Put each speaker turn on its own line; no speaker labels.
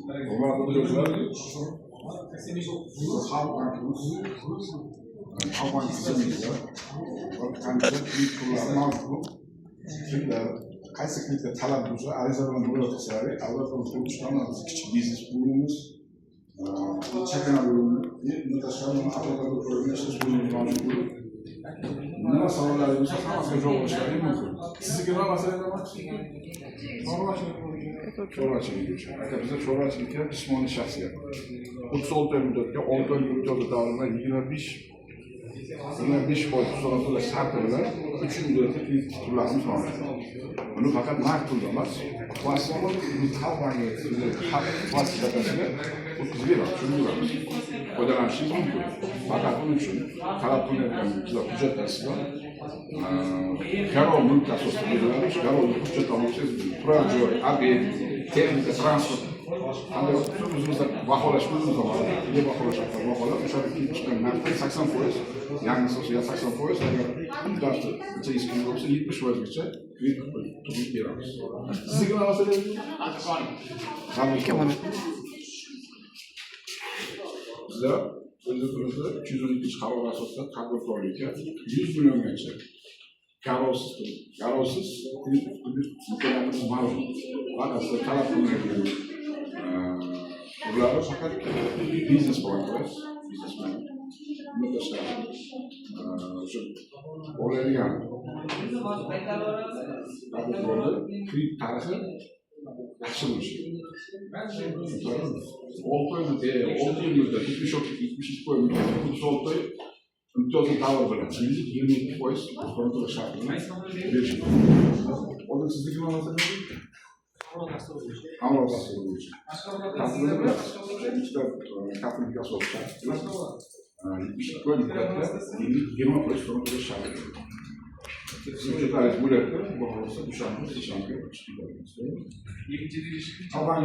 Romalarda da yazılar Alman sisteminde organizasyonel kullanmak şimdi kesinlikle talep var. Aynı zamanda burada tasarruf, Avrupa'nın kuruluşlarının küçük biznes bulunmuş. Çeken bölümü, Nataşa'nın Avrupa'da organizasyonel bulunmuş. Nima savollar bo'lsa hammasiga javob olishlaring mumkin. Sizniki nima masalangiz bor? Chorvachilik uchun. Bizda chorvachilikka jismoniy shaxsiyat. 36 oy muddatga 6 oy muddat davomida 25% hisoblanib to'lash sharti bilan 3 muddatga kredit titullarimiz mavjud. Buni faqat naqd pulda emas, xalq vositasiga o'tkazib beramiz, tushuntiramiz. Foydalanishingiz mumkin. Faqat buning uchun talab qilinayotgan hujjatlar sizlar garov mulk asosida beriladi. Garovni hujjatlar olsangiz, turar joy, obyekt, texnika, transport qanday o'zimizda baholash mumkin. Nega baholab, o'sha chiqqan narxdan 80%, yangi asosida 80%, agar muddatni necha yil bo'lsa 70%gacha kredit beramiz. Sizga nima masalangiz? Bizda o'zimizda 312 qaror asosida tadbirkorlikka 100 milliongacha garovsiz imkoniyatimiz mavjud. Faqat talab qilinadigan ular faqat biznes bilan biznesmen shu bo'ladigan tadbirkorlar kredit tarixi yaxshi bo'lishi. 6 yil muddat, 72 oy muddat, 36 oy imtiyozli davr bilan 22% kontrol sharti bilan berish mumkin. Hozir sizniki nima masalangiz? Avval bo'yicha. Ikkita taqdirga asosan 72 oy muddatda 20% kontrol sharti. Hujjatlaringiz bo'lyapti, baholasa dushanba chiqib boramiz. Avval